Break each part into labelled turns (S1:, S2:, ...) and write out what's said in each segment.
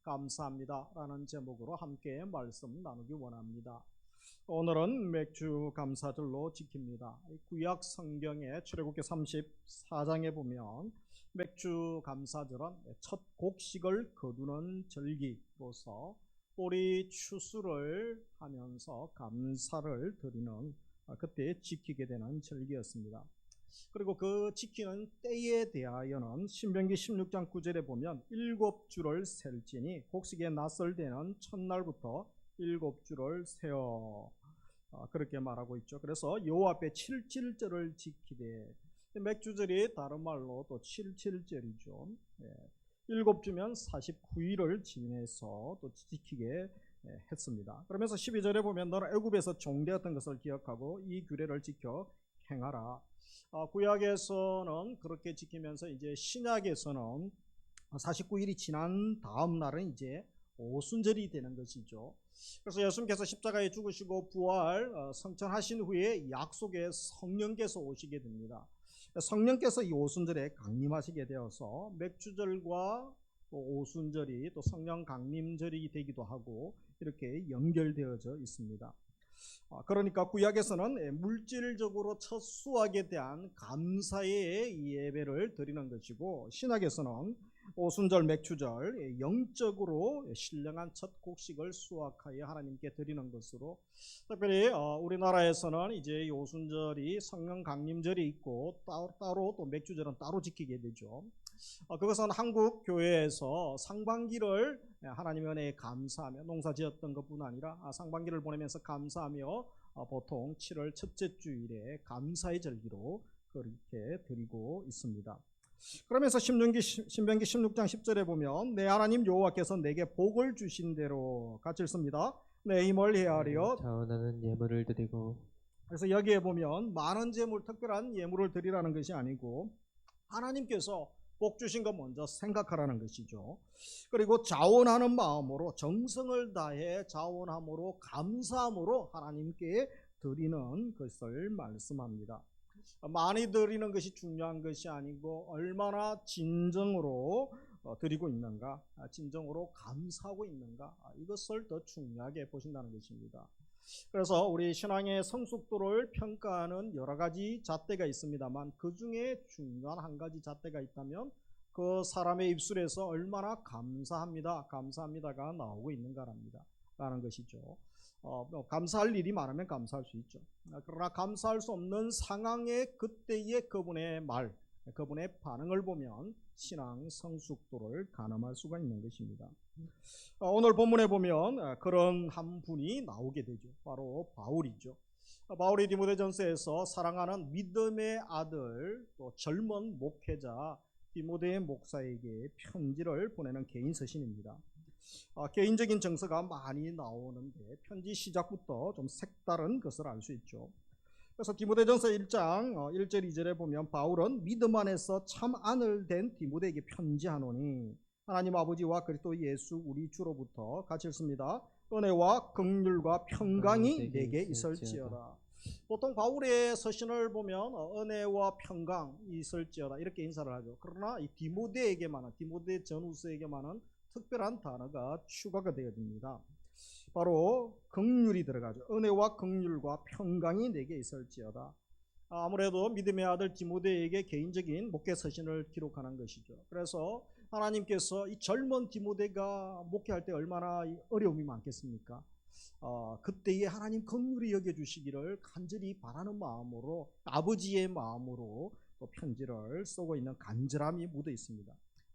S1: 감사합니다 라는 제목으로 함께 말씀 나누기 원합니다. 오늘은 맥주 감사절로 지킵니다. 구약 성경의 출애굽기 34장에 보면 맥주 감사절은 첫 곡식을 거두는 절기로서 뿌리 추수를 하면서 감사를 드리는 그때 지키게 되는 절기였습니다. 그리고 그 지키는 때에 대하여는 신명기 16장 9절에 보면 7주를 셀지니 곡식에 낯설 때는 첫날부터 7주를 세어 그렇게 말하고 있죠. 그래서 여호와 앞에 77절을 지키되, 맥주절이 다른 말로 또 77절이죠. 7주면 49일을 지내서 또 지키게 했습니다. 그러면서 12절에 보면 너는 애굽에서 종되었던 것을 기억하고 이 규례를 지켜 행하라. 구약에서는 그렇게 지키면서 이제 신약에서는 49일이 지난 다음 날은 이제 오순절이 되는 것이죠. 그래서 예수님께서 십자가에 죽으시고 부활 성천하신 후에 약속의 성령께서 오시게 됩니다. 성령께서 이 오순절에 강림하시게 되어서 맥주절과 또 오순절이 또 성령 강림절이 되기도 하고 이렇게 연결되어져 있습니다. 그러니까 구약에서는 물질적으로 첫 수확에 대한 감사의 예배를 드리는 것이고, 신약에서는 오순절 맥주절 영적으로 신령한 첫 곡식을 수확하여 하나님께 드리는 것으로, 특별히 우리나라에서는 이제 오순절이 성령 강림절이 있고 따로 또 맥주절은 따로 지키게 되죠. 그것은 한국 교회에서 상반기를 하나님의 은혜에 감사하며 농사 지었던 것뿐 아니라 상반기를 보내면서 감사하며 보통 7월 첫째 주일에 감사의 절기로 그렇게 드리고 있습니다. 그러면서 신명기 16장 10절에 보면 내 하나님 여호와께서 내게 복을 주신 대로 같이 읽습니다. 내 힘을 헤아려
S2: 자원하는 예물을 드리고.
S1: 그래서 여기에 보면 많은 재물, 특별한 예물을 드리라는 것이 아니고 하나님께서 복 주신 것 먼저 생각하라는 것이죠. 그리고 자원하는 마음으로 정성을 다해 자원함으로 감사함으로 하나님께 드리는 것을 말씀합니다. 많이 드리는 것이 중요한 것이 아니고 얼마나 진정으로 드리고 있는가, 진정으로 감사하고 있는가, 이것을 더 중요하게 보신다는 것입니다. 그래서 우리 신앙의 성숙도를 평가하는 여러 가지 잣대가 있습니다만 그 중에 중요한 한 가지 잣대가 있다면 그 사람의 입술에서 얼마나 감사합니다가 나오고 있는가랍니다 라는 것이죠. 감사할 일이 많으면 감사할 수 있죠. 그러나 감사할 수 없는 상황에 그때의 그분의 말, 그분의 반응을 보면 신앙 성숙도를 가늠할 수가 있는 것입니다. 오늘 본문에 보면 그런 한 분이 나오게 되죠. 바로 바울이죠. 바울이 디모데전서에서 사랑하는 믿음의 아들 또 젊은 목회자 디모데 목사에게 편지를 보내는 개인 서신입니다. 개인적인 정서가 많이 나오는데 편지 시작부터 좀 색다른 것을 알 수 있죠. 그래서 디모데전서 1장 1절 2절에 보면 바울은 믿음 안에서 참 안을 된 디모데에게 편지하노니 하나님 아버지와 그리스도 예수 우리 주로부터 같이 읽습니다. 은혜와 긍휼과 평강이 내게 있을지어다. 보통 바울의 서신을 보면 은혜와 평강 있을지어다 이렇게 인사를 하죠. 그러나 이 디모데에게만은, 디모데 전후서에게만은 특별한 단어가 추가가 되어집니다. 바로 긍휼이 들어가죠. 은혜와 긍휼과 평강이 내게 있을지어다. 아무래도 믿음의 아들 디모데에게 개인적인 목회 서신을 기록하는 것이죠. 그래서 하나님께서 이 젊은 디모데가 목회할 때 얼마나 어려움이 많겠습니까? 그때에 하나님 긍휼히 여겨주시기를 간절히 바라는 마음으로, 아버지의 마음으로 또 편지를 쓰고 있는 간절함이 묻어 있습니다.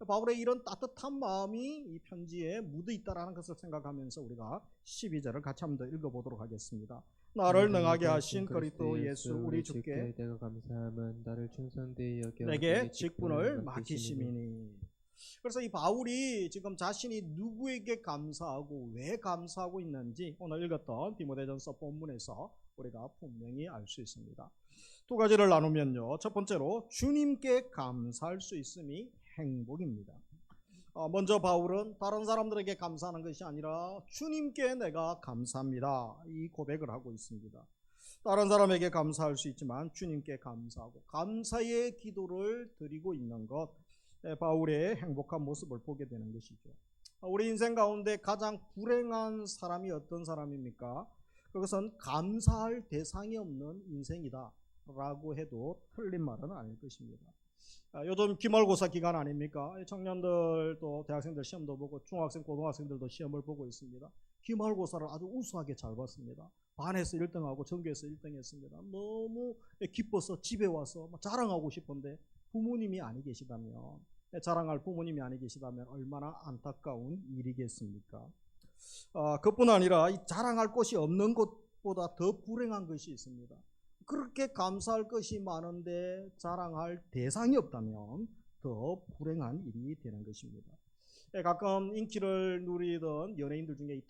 S1: 바울의 이런 따뜻한 마음이 이 편지에 묻어 있다는 것을 생각하면서 우리가 12절을 같이 한번 더 읽어보도록 하겠습니다. 나를 능하게 하신 그리스도 예수 우리 주께
S2: 내가 감사함은 나를 충성되이 여겨
S1: 내게 직분을 맡기심이니. 그래서 이 바울이 지금 자신이 누구에게 감사하고 왜 감사하고 있는지 오늘 읽었던 디모데전서 본문에서 우리가 분명히 알 수 있습니다. 두 가지를 나누면요, 첫 번째로 주님께 감사할 수 있음이 행복입니다. 먼저 바울은 다른 사람들에게 감사하는 것이 아니라 주님께 내가 감사합니다 이 고백을 하고 있습니다. 다른 사람에게 감사할 수 있지만 주님께 감사하고 감사의 기도를 드리고 있는 것, 바울의 행복한 모습을 보게 되는 것이죠. 우리 인생 가운데 가장 불행한 사람이 어떤 사람입니까? 그것은 감사할 대상이 없는 인생이다 라고 해도 틀린 말은 아닐 것입니다. 요즘 기말고사 기간 아닙니까? 청년들도 대학생들 시험도 보고 중학생, 고등학생들도 시험을 보고 있습니다. 기말고사를 아주 우수하게 잘 봤습니다. 반에서 1등하고 전교에서 1등했습니다. 너무 기뻐서 집에 와서 자랑하고 싶은데 부모님이 아니 계시다면, 자랑할 부모님이 아니 계시다면 얼마나 안타까운 일이겠습니까? 그뿐 아니라 이 자랑할 것이 없는 것보다 더 불행한 것이 있습니다. 그렇게 감사할 것이 많은데 자랑할 대상이 없다면 더 불행한 일이 되는 것입니다. 가끔 인기를 누리던 연예인들 중에 이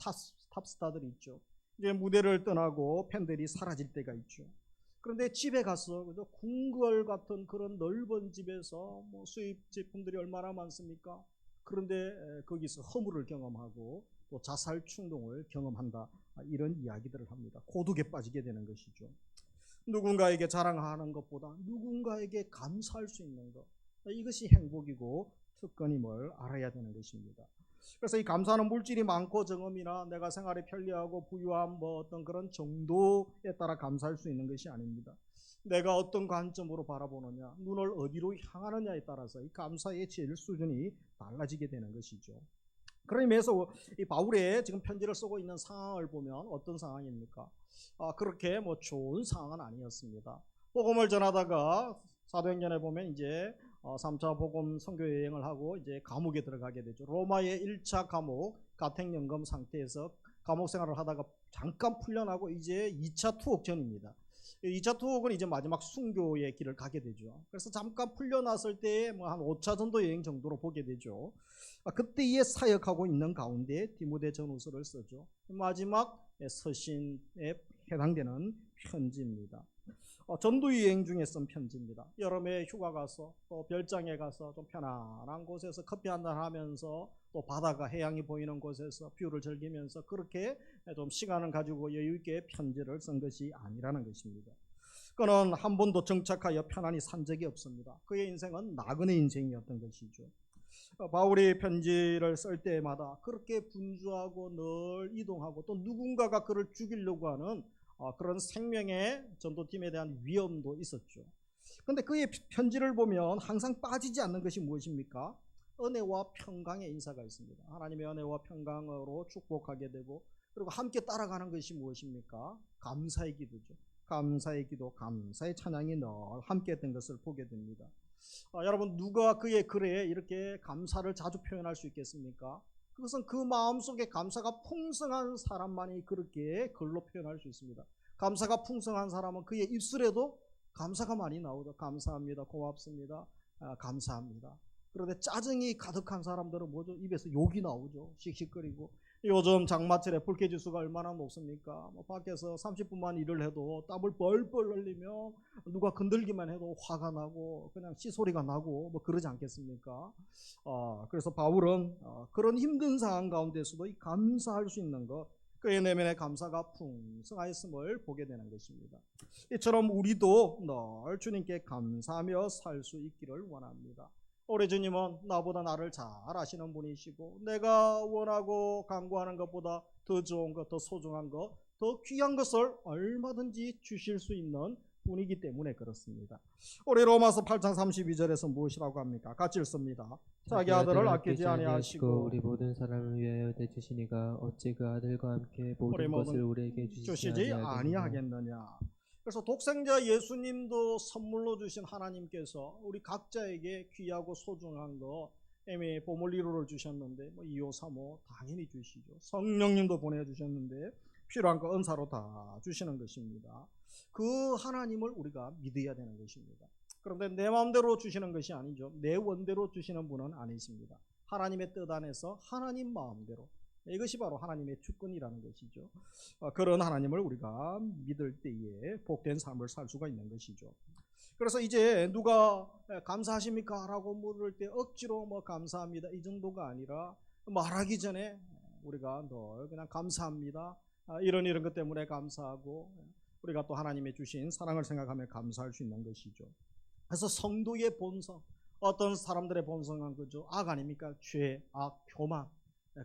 S1: 탑스타들이 있죠. 이제 무대를 떠나고 팬들이 사라질 때가 있죠. 그런데 집에 가서 그저 궁궐 같은 그런 넓은 집에서 뭐 수입 제품들이 얼마나 많습니까? 그런데 거기서 허물을 경험하고 또 자살 충동을 경험한다, 이런 이야기들을 합니다. 고독에 빠지게 되는 것이죠. 누군가에게 자랑하는 것보다 누군가에게 감사할 수 있는 것, 이것이 행복이고 특권임을 알아야 되는 것입니다. 그래서 이 감사는 물질이 많고 적음이나 내가 생활에 편리하고 부유함 뭐 어떤 그런 정도에 따라 감사할 수 있는 것이 아닙니다. 내가 어떤 관점으로 바라보느냐, 눈을 어디로 향하느냐에 따라서 이 감사의 질 수준이 달라지게 되는 것이죠. 그런 의미에서 이 바울의 지금 편지를 쓰고 있는 상황을 보면 어떤 상황입니까? 그렇게 뭐 좋은 상황은 아니었습니다. 복음을 전하다가 사도행전에 보면 이제 3차 복음 선교 여행을 하고 이제 감옥에 들어가게 되죠. 로마의 1차 감옥 가택연금 상태에서 감옥 생활을 하다가 잠깐 풀려나고 이제 2차 투옥 전입니다. 2차 투옥은 이제 마지막 순교의 길을 가게 되죠. 그래서 잠깐 풀려났을 때 뭐 한 5차 전도 여행 정도로 보게 되죠. 그때에 사역하고 있는 가운데 디모데 전후서를 쓰죠. 마지막 서신에 해당되는 편지입니다. 전도 여행 중에 쓴 편지입니다. 여름에 휴가 가서 또 별장에 가서 좀 편안한 곳에서 커피 한잔 하면서 또 바다가 해양이 보이는 곳에서 뷰를 즐기면서 그렇게 좀 시간을 가지고 여유 있게 편지를 쓴 것이 아니라는 것입니다. 그는 한 번도 정착하여 편안히 산 적이 없습니다. 그의 인생은 나그네 인생이었던 것이죠. 바울이 편지를 쓸 때마다 그렇게 분주하고 늘 이동하고 또 누군가가 그를 죽이려고 하는 그런 생명의 전도팀에 대한 위험도 있었죠. 그런데 그의 편지를 보면 항상 빠지지 않는 것이 무엇입니까? 은혜와 평강의 인사가 있습니다. 하나님의 은혜와 평강으로 축복하게 되고, 그리고 함께 따라가는 것이 무엇입니까? 감사의 기도죠. 감사의 기도, 감사의 찬양이 늘 함께 했던 것을 보게 됩니다. 여러분, 누가 그의 글에 이렇게 감사를 자주 표현할 수 있겠습니까? 그것은 그 마음속에 감사가 풍성한 사람만이 그렇게 글로 표현할 수 있습니다. 감사가 풍성한 사람은 그의 입술에도 감사가 많이 나오죠. 감사합니다, 고맙습니다, 감사합니다. 그런데 짜증이 가득한 사람들은 뭐죠? 입에서 욕이 나오죠. 씩씩거리고. 요즘 장마철에 불쾌지수가 얼마나 높습니까? 밖에서 30분만 일을 해도 땀을 뻘뻘 흘리며 누가 건들기만 해도 화가 나고 그냥 씨소리가 나고 뭐 그러지 않겠습니까? 그래서 바울은 그런 힘든 상황 가운데서도 이 감사할 수 있는 것, 그의 내면의 감사가 풍성하였음을 보게 되는 것입니다. 이처럼 우리도 늘 주님께 감사하며 살 수 있기를 원합니다. 우리 주님은 나보다 나를 잘 아시는 분이시고, 내가 원하고 간구하는 것보다 더 좋은 것, 더 소중한 것, 더 귀한 것을 얼마든지 주실 수 있는 분이기 때문에 그렇습니다. 우리 로마서 8장 32절에서 무엇이라고 합니까? 같이 읽습니다. 자기 아들을 아끼지 아니하시고
S2: 우리 모든 사람을 위하여 대주시니가 어찌 그 아들과 함께
S1: 우리
S2: 모든 것을
S1: 모든
S2: 우리에게
S1: 주시지 아니하겠느냐. 그래서 독생자 예수님도 선물로 주신 하나님께서 우리 각자에게 귀하고 소중한 거, 애미 보물 1호를 주셨는데 2호, 3호 당연히 주시죠. 성령님도 보내주셨는데 필요한 거 은사로 다 주시는 것입니다. 그 하나님을 우리가 믿어야 되는 것입니다. 그런데 내 마음대로 주시는 것이 아니죠. 내 원대로 주시는 분은 아니십니다. 하나님의 뜻 안에서 하나님 마음대로, 이것이 바로 하나님의 주권이라는 것이죠. 그런 하나님을 우리가 믿을 때에 복된 삶을 살 수가 있는 것이죠. 그래서 이제 누가 감사하십니까? 라고 물을 때 억지로 감사합니다, 이 정도가 아니라 말하기 전에 우리가 늘 그냥 감사합니다, 이런 것 때문에 감사하고, 우리가 또 하나님의 주신 사랑을 생각하며 감사할 수 있는 것이죠. 그래서 성도의 본성, 어떤 사람들의 본성은 그죠? 악 아닙니까? 죄, 악, 교만.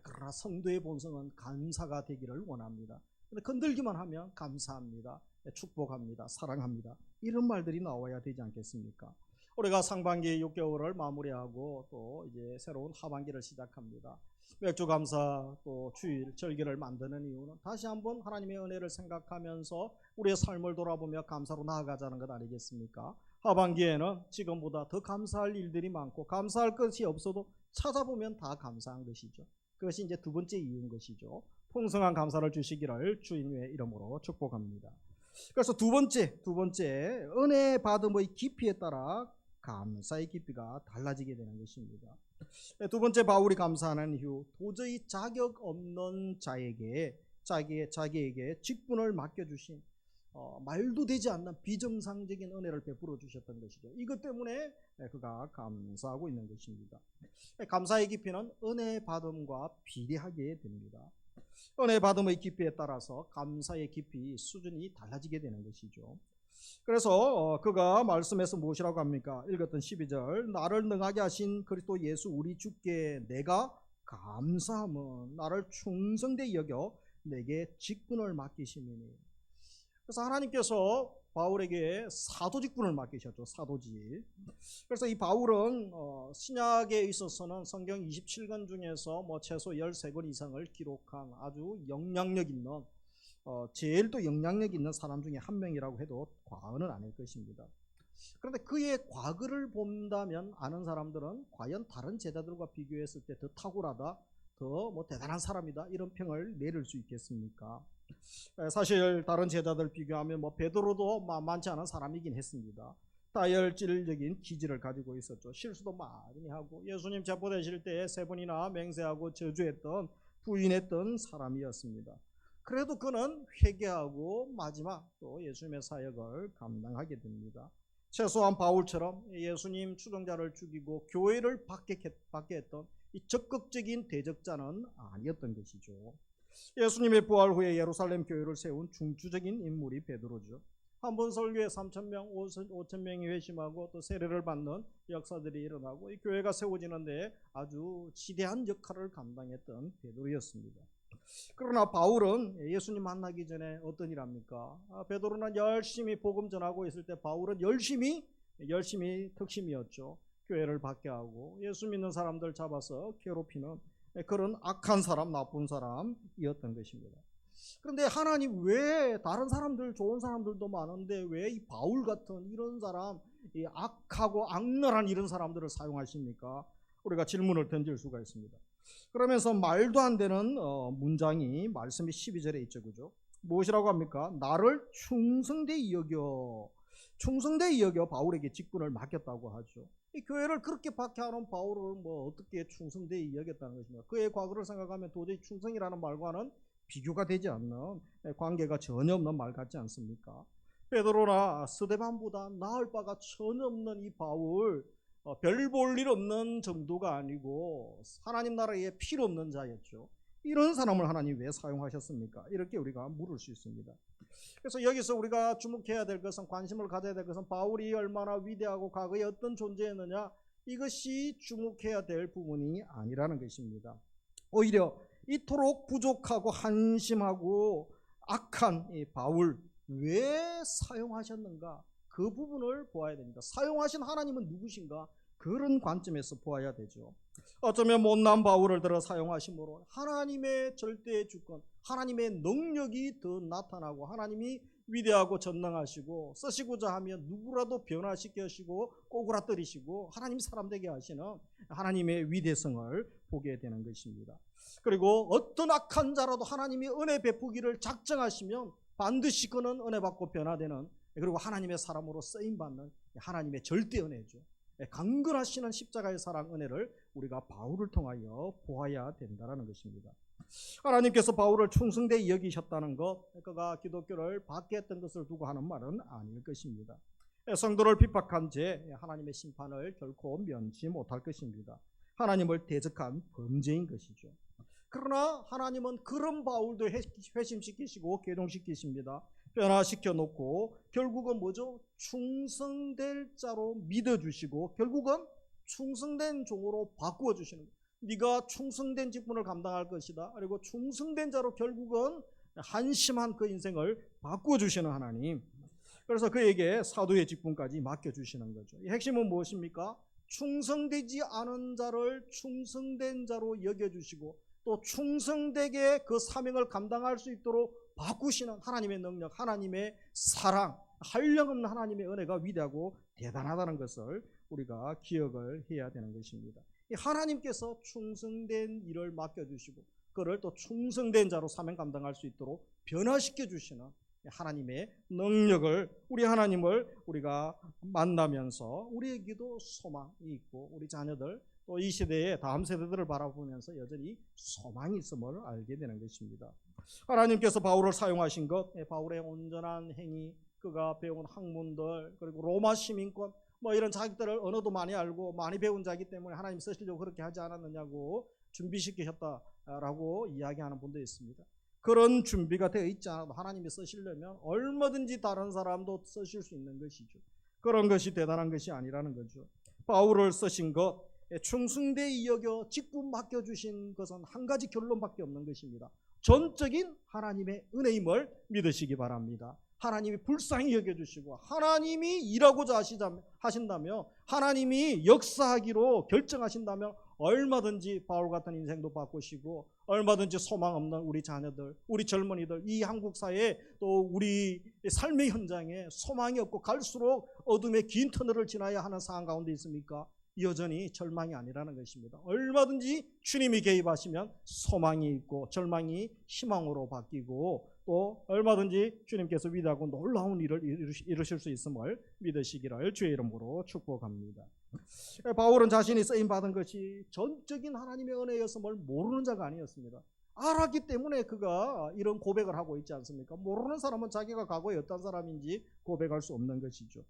S1: 그러나 성도의 본성은 감사가 되기를 원합니다. 근데 건들기만 하면 감사합니다, 축복합니다, 사랑합니다, 이런 말들이 나와야 되지 않겠습니까? 우리가 상반기 6개월을 마무리하고 또 이제 새로운 하반기를 시작합니다. 맥주 감사 또 주일 절기를 만드는 이유는 다시 한번 하나님의 은혜를 생각하면서 우리의 삶을 돌아보며 감사로 나아가자는 것 아니겠습니까? 하반기에는 지금보다 더 감사할 일들이 많고 감사할 것이 없어도 찾아보면 다 감사한 것이죠. 그것이 이제 두 번째 이유인 것이죠. 풍성한 감사를 주시기를 주님의 이름으로 축복합니다. 그래서 두 번째 은혜 받음의 깊이에 따라 감사의 깊이가 달라지게 되는 것입니다. 두 번째 바울이 감사하는 이유, 도저히 자격 없는 자기에게 직분을 맡겨주신 말도 되지 않는 비정상적인 은혜를 베풀어 주셨던 것이죠. 이것 때문에 그가 감사하고 있는 것입니다. 감사의 깊이는 은혜 받음과 비례하게 됩니다. 은혜 받음의 깊이에 따라서 감사의 깊이 수준이 달라지게 되는 것이죠. 그래서 그가 말씀에서 무엇이라고 합니까? 읽었던 12절, 나를 능하게 하신 그리스도 예수 우리 주께 내가 감사함은 나를 충성되이 여겨 내게 직분을 맡기심이니. 그래서 하나님께서 바울에게 사도 직분을 맡기셨죠. 사도직. 그래서 이 바울은 신약에 있어서는 성경 27권 중에서 최소 13권 이상을 기록한 아주 영향력 있는 제일 또 영향력 있는 사람 중에 한 명이라고 해도 과언은 아닐 것입니다. 그런데 그의 과거를 본다면 아는 사람들은 과연 다른 제자들과 비교했을 때 더 탁월하다, 더 대단한 사람이다, 이런 평을 내릴 수 있겠습니까? 사실 다른 제자들 비교하면 베드로도 만만치 않은 사람이긴 했습니다. 다혈질적인 기질을 가지고 있었죠. 실수도 많이 하고 예수님 체포되실 때 3번이나 맹세하고 저주했던, 부인했던 사람이었습니다. 그래도 그는 회개하고 마지막 또 예수님의 사역을 감당하게 됩니다. 최소한 바울처럼 예수님 추종자를 죽이고 교회를 받게 했던 이 적극적인 대적자는 아니었던 것이죠. 예수님의 부활 후에 예루살렘 교회를 세운 중추적인 인물이 베드로죠. 한 번 설교에 3,000명, 5,000명이 회심하고 또 세례를 받는 역사들이 일어나고 이 교회가 세워지는데 아주 지대한 역할을 감당했던 베드로였습니다. 그러나 바울은 예수님 만나기 전에 어떤 일 합니까? 베드로는 열심히 복음 전하고 있을 때 바울은 열심히 특심이었죠. 교회를 받게 하고 예수 믿는 사람들 잡아서 괴롭히는 그런 악한 사람, 나쁜 사람이었던 것입니다. 그런데 하나님 왜 다른 사람들, 좋은 사람들도 많은데 왜 이 바울 같은 이런 사람, 이 악하고 악랄한 이런 사람들을 사용하십니까? 우리가 질문을 던질 수가 있습니다. 그러면서 말도 안 되는 문장이 말씀이 12절에 있죠. 그죠? 무엇이라고 합니까? 나를 충성되이 여겨 바울에게 직분을 맡겼다고 하죠. 이 교회를 그렇게 박해하는 바울을 어떻게 충성되이 여겼다는 것입니까? 그의 과거를 생각하면 도저히 충성이라는 말과는 비교가 되지 않는, 관계가 전혀 없는 말 같지 않습니까? 베드로나 스데반보다 나을 바가 전혀 없는 이 바울, 별 볼 일 없는 정도가 아니고 하나님 나라에 필요 없는 자였죠. 이런 사람을 하나님 왜 사용하셨습니까? 이렇게 우리가 물을 수 있습니다. 그래서 여기서 우리가 주목해야 될 것은, 관심을 가져야 될 것은 바울이 얼마나 위대하고 과거에 어떤 존재였느냐, 이것이 주목해야 될 부분이 아니라는 것입니다. 오히려 이토록 부족하고 한심하고 악한 이 바울 왜 사용하셨는가, 그 부분을 보아야 됩니다. 사용하신 하나님은 누구신가, 그런 관점에서 보아야 되죠. 어쩌면 못난 바울을 들어 사용하심으로 하나님의 절대 주권, 하나님의 능력이 더 나타나고 하나님이 위대하고 전능하시고 쓰시고자 하면 누구라도 변화시키시고 꼬그라뜨리시고 하나님 사람 되게 하시는 하나님의 위대성을 보게 되는 것입니다. 그리고 어떤 악한 자라도 하나님이 은혜 베푸기를 작정하시면 반드시 그는 은혜 받고 변화되는, 그리고 하나님의 사람으로 쓰임받는 하나님의 절대 은혜죠. 강건하시는 십자가의 사랑 은혜를 우리가 바울을 통하여 보아야 된다는 것입니다. 하나님께서 바울을 충성되이 여기셨다는 것, 그가 기독교를 받게 했던 것을 두고 하는 말은 아닐 것입니다. 성도를 핍박한 죄, 하나님의 심판을 결코 면치 못할 것입니다. 하나님을 대적한 범죄인 것이죠. 그러나 하나님은 그런 바울도 회심시키시고 개종시키십니다. 변화시켜 놓고 결국은 뭐죠? 충성될 자로 믿어주시고 결국은 충성된 종으로 바꾸어 주시는 거예요. 네가 충성된 직분을 감당할 것이다. 그리고 충성된 자로 결국은 한심한 그 인생을 바꿔주시는 하나님. 그래서 그에게 사도의 직분까지 맡겨주시는 거죠. 이 핵심은 무엇입니까? 충성되지 않은 자를 충성된 자로 여겨주시고 또 충성되게 그 사명을 감당할 수 있도록 바꾸시는 하나님의 능력, 하나님의 사랑, 한량없는 하나님의 은혜가 위대하고 대단하다는 것을 우리가 기억을 해야 되는 것입니다. 하나님께서 충성된 일을 맡겨주시고 그를 또 충성된 자로 사명 감당할 수 있도록 변화시켜 주시는 하나님의 능력을, 우리 하나님을 우리가 만나면서 우리에게도 소망이 있고 우리 자녀들 또 이 시대의 다음 세대들을 바라보면서 여전히 소망이 있음을 알게 되는 것입니다. 하나님께서 바울을 사용하신 것, 바울의 온전한 행위, 그가 배운 학문들, 그리고 로마 시민권, 이런 자기들을 언어도 많이 알고 많이 배운 자이기 때문에 하나님 쓰시려고 그렇게 하지 않았느냐고 준비시키셨다라고 이야기하는 분도 있습니다. 그런 준비가 되어 있지 않아도 하나님이 쓰시려면 얼마든지 다른 사람도 쓰실 수 있는 것이죠. 그런 것이 대단한 것이 아니라는 거죠. 바울을 쓰신 것, 충성되이 여겨 직분 맡겨주신 것은 한 가지 결론밖에 없는 것입니다. 전적인 하나님의 은혜임을 믿으시기 바랍니다. 하나님이 불쌍히 여겨주시고 하나님이 일하고자 하신다며 하나님이 역사하기로 결정하신다면 얼마든지 바울 같은 인생도 바꾸시고 얼마든지 소망 없는 우리 자녀들, 우리 젊은이들, 이 한국 사회 또 우리 삶의 현장에 소망이 없고 갈수록 어둠의 긴 터널을 지나야 하는 상황 가운데 있습니까? 여전히 절망이 아니라는 것입니다. 얼마든지 주님이 개입하시면 소망이 있고 절망이 희망으로 바뀌고 또 얼마든지 주님께서 위대하고 놀라운 일을 이루실 수 있음을 믿으시기를 주의 이름으로 축복합니다. 바울은 자신이 쓰임받은 것이 전적인 하나님의 은혜였음을 모르는 자가 아니었습니다. 알았기 때문에 그가 이런 고백을 하고 있지 않습니까? 모르는 사람은 자기가 과거에 어떤 사람인지 고백할 수 없는 것이죠.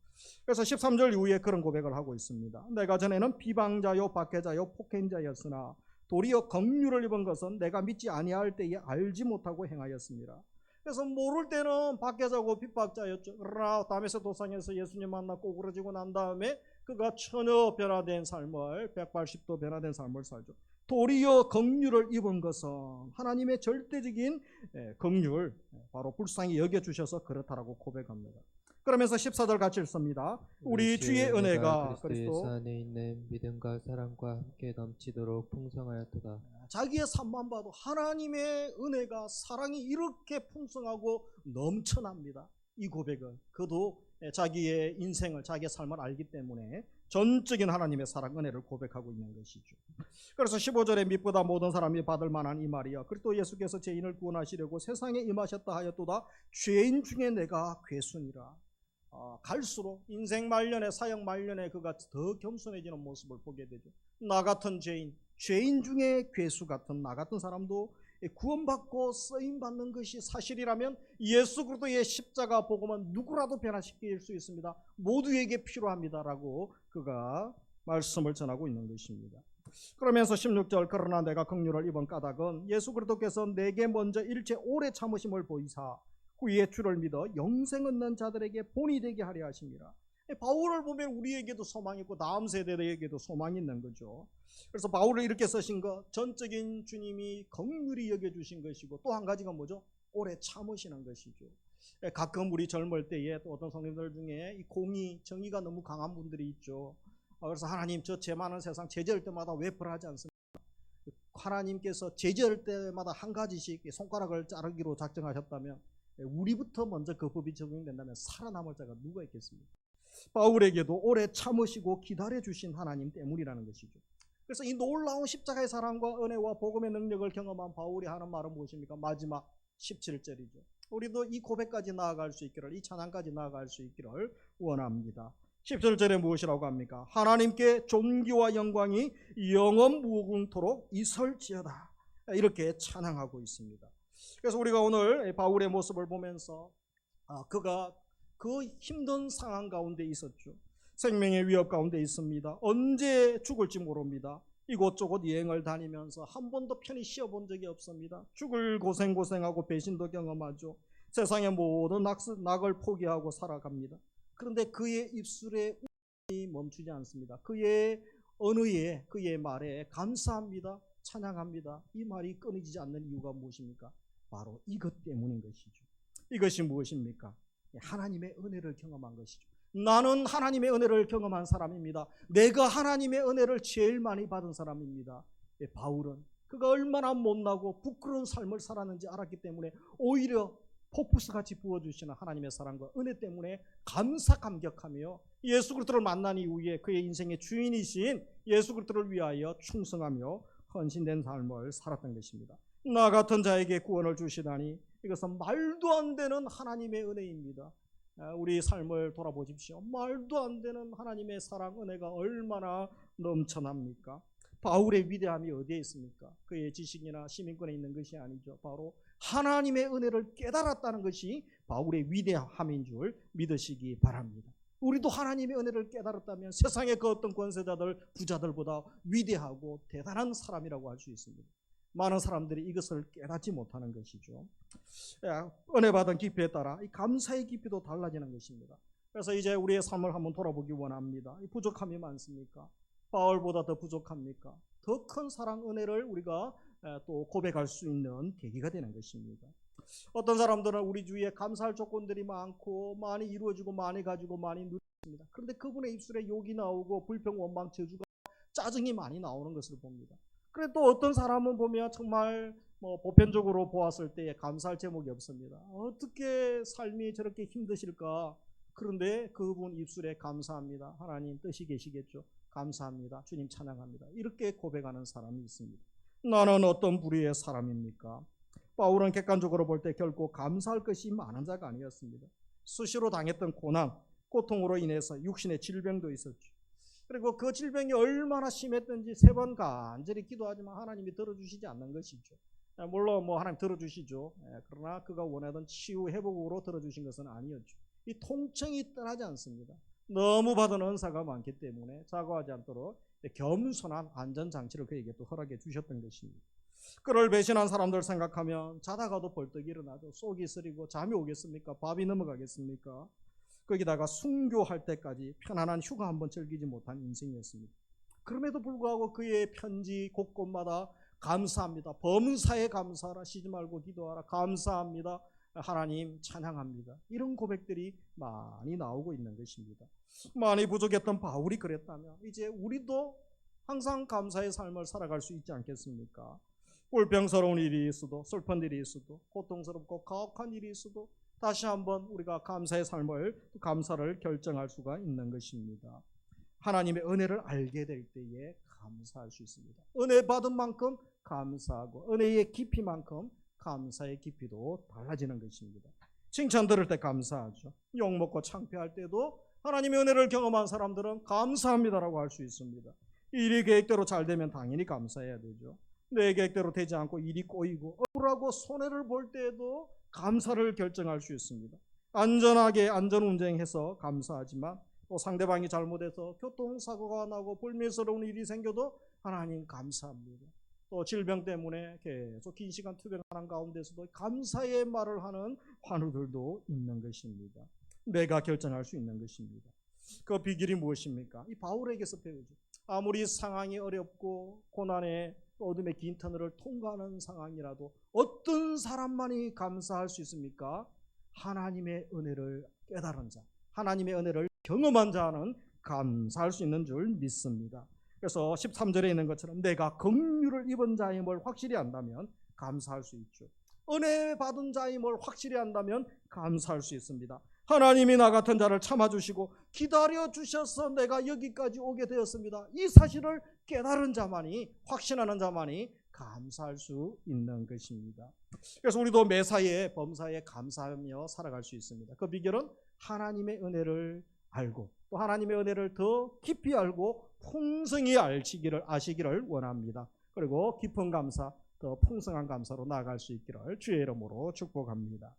S1: 그래서 13절 이후에 그런 고백을 하고 있습니다. 내가 전에는 비방자요 박해자요 폭행자였으나 도리어 긍휼을 입은 것은 내가 믿지 아니할 때에 알지 못하고 행하였습니다. 그래서 모를 때는 박해자고 핍박자였죠. 그러나 다메섹 도상에서 예수님 만나고 오그러지고 난 다음에 그가 전혀 변화된 삶을 180도 변화된 삶을 살죠. 도리어 긍휼을 입은 것은 하나님의 절대적인 긍휼, 바로 불쌍히 여겨주셔서 그렇다라고 고백합니다. 그러면서 14절 같이 읽습니다. 우리 주의 은혜가
S2: 그리스도 안에 있는 믿음과 사랑과 함께 넘치도록 풍성하였도다.
S1: 자기의 삶만 봐도 하나님의 은혜가 사랑이 이렇게 풍성하고 넘쳐납니다. 이 고백은 그도 자기의 인생을, 자기의 삶을 알기 때문에 전적인 하나님의 사랑 은혜를 고백하고 있는 것이죠. 그래서 15절에 믿보다 모든 사람이 받을 만한 이 말이야. 그리스도 예수께서 죄인을 구원하시려고 세상에 임하셨다 하였도다. 죄인 중에 내가 괴순이라. 갈수록 인생 말년에, 사역 말년에 그가 더 겸손해지는 모습을 보게 되죠. 나 같은 죄인 중에 괴수 같은 나 같은 사람도 구원받고 쓰임받는 것이 사실이라면 예수 그리스도의 십자가 복음은 누구라도 변화시킬 수 있습니다. 모두에게 필요합니다라고 그가 말씀을 전하고 있는 것입니다. 그러면서 16절 그러나 내가 긍휼을 입은 까닭은 예수 그리스도께서 내게 먼저 일체 오래 참으심을 보이사 후에 주를 믿어 영생 얻는 자들에게 본이 되게 하려 하십니다. 바울을 보면 우리에게도 소망이 있고 다음 세대에게도 소망이 있는 거죠. 그래서 바울을 이렇게 쓰신 것, 전적인 주님이 긍휼히 여겨주신 것이고 또 한 가지가 뭐죠? 오래 참으시는 것이죠. 가끔 우리 젊을 때에 또 어떤 성도님들 중에 이 공의, 정의가 너무 강한 분들이 있죠. 그래서 하나님 저 죄 많은 세상 제재할 때마다 왜 벌하지 않습니까? 하나님께서 제재할 때마다 한 가지씩 손가락을 자르기로 작정하셨다면 우리부터 먼저 그 법이 적용된다면 살아남을 자가 누가 있겠습니까? 바울에게도 오래 참으시고 기다려주신 하나님 때문이라는 것이죠. 그래서 이 놀라운 십자가의 사랑과 은혜와 복음의 능력을 경험한 바울이 하는 말은 무엇입니까? 마지막 17절이죠. 우리도 이 고백까지 나아갈 수 있기를, 이 찬양까지 나아갈 수 있기를 원합니다. 17절에 무엇이라고 합니까? 하나님께 존귀와 영광이 영원 무궁토록 있을지어다. 이렇게 찬양하고 있습니다. 그래서 우리가 오늘 바울의 모습을 보면서 그가 그 힘든 상황 가운데 있었죠. 생명의 위협 가운데 있습니다. 언제 죽을지 모릅니다. 이곳저곳 여행을 다니면서 한 번도 편히 쉬어본 적이 없습니다. 죽을 고생하고 배신도 경험하죠. 세상의 모든 낙을 포기하고 살아갑니다. 그런데 그의 입술에 웃음이 멈추지 않습니다. 그의 언어에 그의 말에 감사합니다, 찬양합니다, 이 말이 끊이지 않는 이유가 무엇입니까? 바로 이것 때문인 것이죠. 이것이 무엇입니까? 하나님의 은혜를 경험한 것이죠. 나는 하나님의 은혜를 경험한 사람입니다. 내가 하나님의 은혜를 제일 많이 받은 사람입니다. 바울은 그가 얼마나 못나고 부끄러운 삶을 살았는지 알았기 때문에 오히려 폭포수같이 부어주시는 하나님의 사랑과 은혜 때문에 감사 감격하며 예수 그리스도를 만난 이후에 그의 인생의 주인이신 예수 그리스도를 위하여 충성하며 헌신된 삶을 살았던 것입니다. 나 같은 자에게 구원을 주시다니 이것은 말도 안 되는 하나님의 은혜입니다. 우리 삶을 돌아보십시오. 말도 안 되는 하나님의 사랑 은혜가 얼마나 넘쳐납니까? 바울의 위대함이 어디에 있습니까? 그의 지식이나 시민권에 있는 것이 아니죠. 바로 하나님의 은혜를 깨달았다는 것이 바울의 위대함인 줄 믿으시기 바랍니다. 우리도 하나님의 은혜를 깨달았다면 세상의 그 어떤 권세자들, 부자들보다 위대하고 대단한 사람이라고 할 수 있습니다. 많은 사람들이 이것을 깨닫지 못하는 것이죠. 은혜 받은 깊이에 따라 이 감사의 깊이도 달라지는 것입니다. 그래서 이제 우리의 삶을 한번 돌아보기 원합니다. 이 부족함이 많습니까? 바울보다 더 부족합니까? 더 큰 사랑 은혜를 우리가 또 고백할 수 있는 계기가 되는 것입니다. 어떤 사람들은 우리 주위에 감사할 조건들이 많고 많이 이루어지고 많이 가지고 많이 누립니다. 그런데 그분의 입술에 욕이 나오고 불평, 원망, 저주가 짜증이 많이 나오는 것을 봅니다. 그래 또 어떤 사람은 보면 정말 보편적으로 보았을 때 감사할 제목이 없습니다. 어떻게 삶이 저렇게 힘드실까? 그런데 그분 입술에 감사합니다, 하나님 뜻이 계시겠죠, 감사합니다, 주님 찬양합니다, 이렇게 고백하는 사람이 있습니다. 나는 어떤 부류의 사람입니까? 바울은 객관적으로 볼 때 결코 감사할 것이 많은 자가 아니었습니다. 수시로 당했던 고난, 고통으로 인해서 육신의 질병도 있었죠. 그리고 그 질병이 얼마나 심했던지 3번 간절히 기도하지만 하나님이 들어주시지 않는 것이죠. 물론 하나님 들어주시죠. 그러나 그가 원하던 치유 회복으로 들어주신 것은 아니었죠. 이 통증이 떠나지 않습니다. 너무 받은 은사가 많기 때문에 자고하지 않도록 겸손한 안전장치를 그에게 또 허락해 주셨던 것입니다. 그를 배신한 사람들 생각하면 자다가도 벌떡 일어나죠. 속이 쓰리고 잠이 오겠습니까? 밥이 넘어가겠습니까? 거기다가 순교할 때까지 편안한 휴가 한번 즐기지 못한 인생이었습니다. 그럼에도 불구하고 그의 편지 곳곳마다 감사합니다, 범사에 감사하라, 쉬지 말고 기도하라, 감사합니다, 하나님 찬양합니다, 이런 고백들이 많이 나오고 있는 것입니다. 많이 부족했던 바울이 그랬다면 이제 우리도 항상 감사의 삶을 살아갈 수 있지 않겠습니까? 불평스러운 일이 있어도, 슬픈 일이 있어도, 고통스럽고 가혹한 일이 있어도 다시 한번 우리가 감사의 삶을, 감사를 결정할 수가 있는 것입니다. 하나님의 은혜를 알게 될 때에 감사할 수 있습니다. 은혜 받은 만큼 감사하고 은혜의 깊이만큼 감사의 깊이도 달라지는 것입니다. 칭찬 들을 때 감사하죠. 욕먹고 창피할 때도 하나님의 은혜를 경험한 사람들은 감사합니다라고 할 수 있습니다. 일이 계획대로 잘 되면 당연히 감사해야 되죠. 내 계획대로 되지 않고 일이 꼬이고 억울하고 손해를 볼 때에도 감사를 결정할 수 있습니다. 안전하게 안전운전해서 감사하지만 또 상대방이 잘못해서 교통사고가 나고 불미스러운 일이 생겨도 하나님 감사합니다. 또 질병 때문에 계속 긴 시간 투병하는 가운데서도 감사의 말을 하는 환우들도 있는 것입니다. 내가 결정할 수 있는 것입니다. 그 비결이 무엇입니까? 이 바울에게서 배우죠. 아무리 상황이 어렵고 고난의 어둠의 긴 터널을 통과하는 상황이라도 어떤 사람만이 감사할 수 있습니까? 하나님의 은혜를 깨달은 자, 하나님의 은혜를 경험한 자는 감사할 수 있는 줄 믿습니다. 그래서 13절에 있는 것처럼 내가 긍휼을 입은 자임을 확실히 안다면 감사할 수 있죠. 은혜 받은 자임을 확실히 안다면 감사할 수 있습니다. 하나님이 나 같은 자를 참아주시고 기다려주셔서 내가 여기까지 오게 되었습니다. 이 사실을 깨달은 자만이, 확신하는 자만이 감사할 수 있는 것입니다. 그래서 우리도 매사에 범사에 감사하며 살아갈 수 있습니다. 그 비결은 하나님의 은혜를 알고 또 하나님의 은혜를 더 깊이 알고 풍성히 아시기를 원합니다. 그리고 깊은 감사, 더 풍성한 감사로 나아갈 수 있기를 주의 이름으로 축복합니다.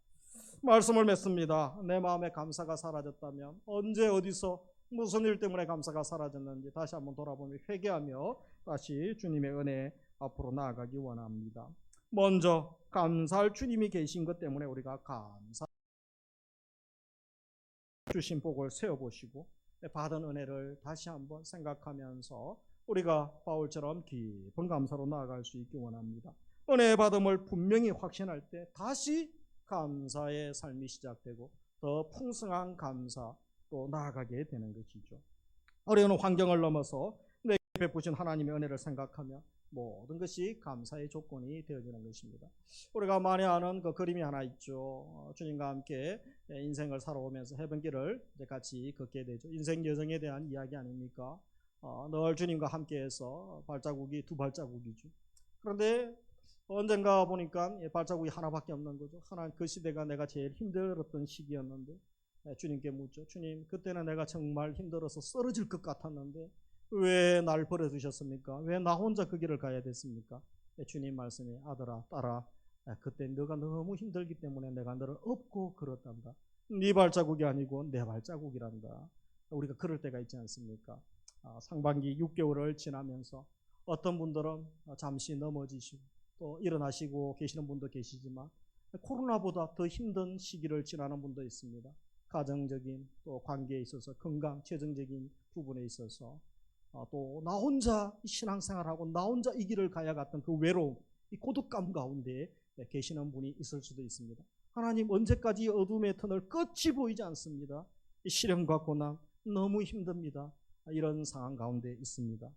S1: 말씀을 맺습니다. 내 마음에 감사가 사라졌다면 언제 어디서 무슨 일 때문에 감사가 사라졌는지 다시 한번 돌아보며 회개하며 다시 주님의 은혜 앞으로 나아가기 원합니다. 먼저 감사할 주님이 계신 것 때문에 우리가 감사 주신 복을 세어보시고 받은 은혜를 다시 한번 생각하면서 우리가 바울처럼 깊은 감사로 나아갈 수 있기 원합니다. 은혜 받음을 분명히 확신할 때 다시 감사의 삶이 시작되고 더 풍성한 감사로 나아가게 되는 것이죠. 어려운 환경을 넘어서 내게 베푸신 하나님의 은혜를 생각하며 모든 것이 감사의 조건이 되어지는 것입니다. 우리가 많이 아는 그 그림이 하나 있죠. 주님과 함께 인생을 살아오면서 해변길을 같이 걷게 되죠. 인생 여정에 대한 이야기 아닙니까? 늘 주님과 함께해서 발자국이 두 발자국이죠. 그런데 언젠가 보니까 발자국이 하나밖에 없는 거죠. 그 시대가 내가 제일 힘들었던 시기였는데 주님께 묻죠. 주님, 그때는 내가 정말 힘들어서 쓰러질 것 같았는데 왜 날 버려두셨습니까? 왜 나 혼자 그 길을 가야 됐습니까? 주님 말씀이 아들아, 딸아, 그때 너가 너무 힘들기 때문에 내가 너를 업고 걸었단다. 네 발자국이 아니고 내 발자국이란다. 우리가 그럴 때가 있지 않습니까? 상반기 6개월을 지나면서 어떤 분들은 잠시 넘어지시고 또 일어나시고 계시는 분도 계시지만 코로나보다 더 힘든 시기를 지나는 분도 있습니다. 가정적인 또 관계에 있어서 건강, 재정적인 부분에 있어서 또 나 혼자 신앙생활하고 나 혼자 이 길을 가야 갔던 그 외로움, 이 고독감 가운데 계시는 분이 있을 수도 있습니다. 하나님, 언제까지 어둠의 터널 끝이 보이지 않습니다. 이 시련과 고난 너무 힘듭니다. 이런 상황 가운데 있습니다.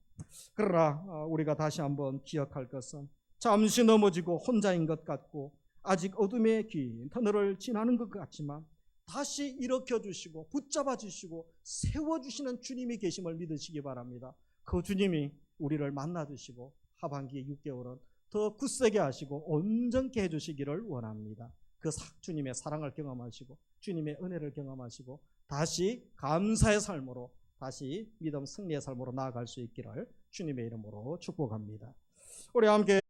S1: 그러나 우리가 다시 한번 기억할 것은 잠시 넘어지고 혼자인 것 같고 아직 어둠의 긴 터널을 지나는 것 같지만 다시 일으켜 주시고 붙잡아 주시고 세워 주시는 주님이 계심을 믿으시기 바랍니다. 그 주님이 우리를 만나 주시고 하반기 6개월은 더 굳세게 하시고 온전케 해 주시기를 원합니다. 그 주님의 사랑을 경험하시고 주님의 은혜를 경험하시고 다시 감사의 삶으로 다시 믿음 승리의 삶으로 나아갈 수 있기를 주님의 이름으로 축복합니다. 우리 함께